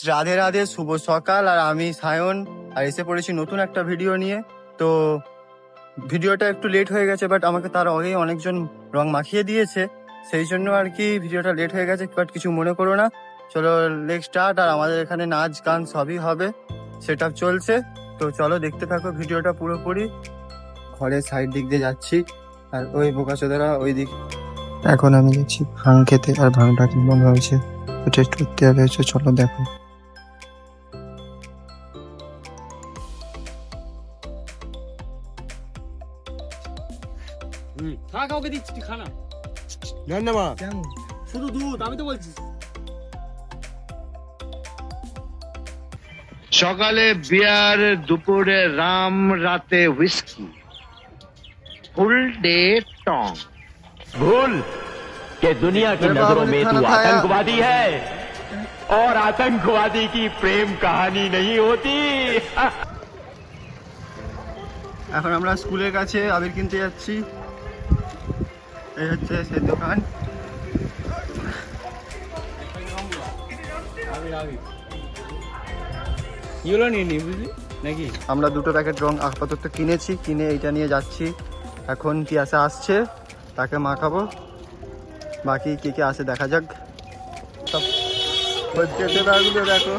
রাধে রাধে, শুভ সকাল। আর আমি সায়ন, আর এসে পড়েছি নতুন একটা ভিডিও নিয়ে। তো ভিডিওটা একটু লেট হয়ে গেছে, বাট আমাকে তার আগেই অনেকজন রং মাখিয়ে দিয়েছে, সেই জন্য আর কি ভিডিওটা লেট হয়ে গেছে। বাট কিছু মনে করো না, চলো লেগ স্টার্ট। আর আমাদের এখানে নাচ গান সবই হবে, সেটা চলছে। তো চলো দেখতে থাকো ভিডিওটা পুরোপুরি। ঘরের সাইড দিক দিয়ে যাচ্ছি, আর ওই বোকাচোদারা ওই দিক। এখন আমি যাচ্ছি ভাং খেতে, আর ভাংটা কেমন হয়েছে টেস্ট করতে হবে। চলো দেখো। খা, কাউকে দিচ্ছি, তুই খানা। ধন্যবাদ। শুধু দুধ, আমি তো বলছি। সকালে বিয়ার, দুপুরে রাম, রাতে হুইস্কি, फुल डे टोंग। भूल के दुनिया की नजरों में तू आतंकवादी है और आतंकवादी की प्रेम कहानी नहीं होती। এখন আমরা স্কুলের কাছে আবির কিনতে যাচ্ছি। এই হচ্ছে সেই দোকান। ইগুলো নিয়ে নি, বুঝলি নাকি? আমরা দুটো প্যাকেট রং আপাতত কিনেছি, কিনে এইটা নিয়ে যাচ্ছি। এখন কি আসছে তাকে মাখাবো, বাকি কে কে আসে দেখা যাক। সব হচ্ছে সেটাগুলো দেখো।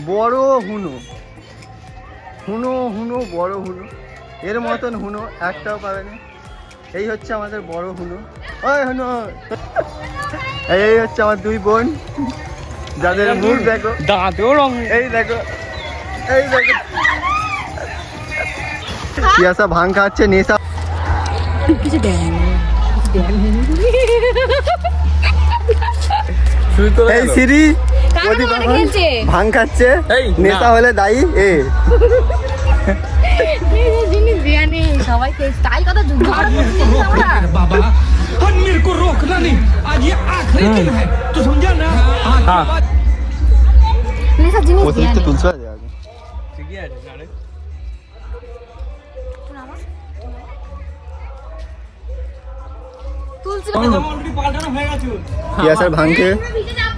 বড় হুনো হুনো হুনো বড় হুনো, এর মতন হুনো একটাও পাবেনি। এই হচ্ছে আমাদের বড় হুনো। ওই হুনো, এই হচ্ছে আমার দুই বোন, যাদের মুখ দেখো, দাঁতেও রং। এই দেখো, এই দেখো। পিয়াসা ভাং খাচ্ছে, নেশা। এই সিরি ভাং খাচ্ছে, নেশা হলে দায়ী এ। সবাইকে স্টাইল কথা যুদ্ধ बाबा और मेरे को रोकना नहीं, आज ये आखिरी दिन है, तो समझा ना? অতিরিক্ত তুলছে আগে। ঠিকই আছে, নারে। অলরেডি পাল্টানো হয়ে গেছে। পিয়াসার ভাং খেয়ে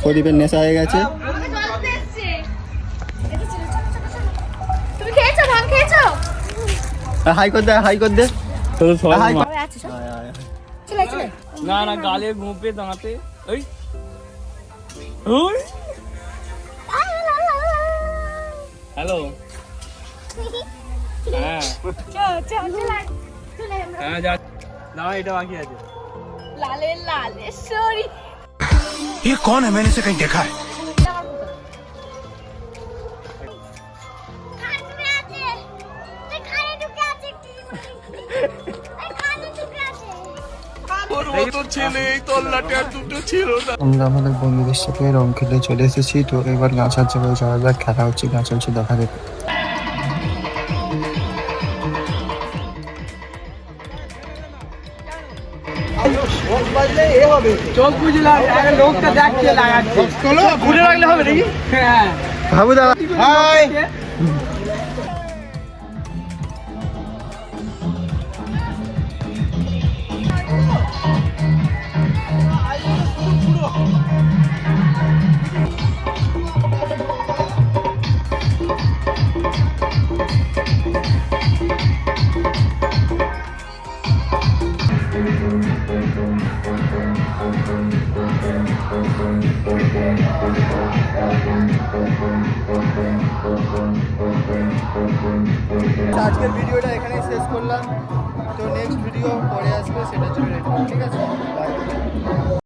প্রদীপের নেশা হয়ে গেছে। তুমি খেয়েছো, ভাঙ খেয়েছো? হাই কর দে, হাই কর দে। হাই কর। চলে চলে। না না, গালে মুখে দাঁতে। ওই ওই হ্যালো। হ্যাঁ হ্যাঁ, যা না, এটা বাকি আছে। লালে লালেশ্বরী। ये कौन है? मैंने इसे कहीं देखा है। আমরা আমাদের বন্ধুদের সাথে রং খেলে চলে এসেছি। তো এবার গাছার জায়গায় যাওয়া যাক, খেলা হচ্ছে, গাছ হচ্ছে, দেখা যেতে। চোখ বুঝে লোকটা দেখছে, লাগাচ্ছে। চলো ঘুরে রাখলে হবে নাকি? হ্যাঁ ভাবু দাদা, হাই। আজকের ভিডিওটা এখানেই শেষ করলাম। তো নেক্সট ভিডিও পরে আসবে, সেটার জন্য রেডি, ঠিক আছে?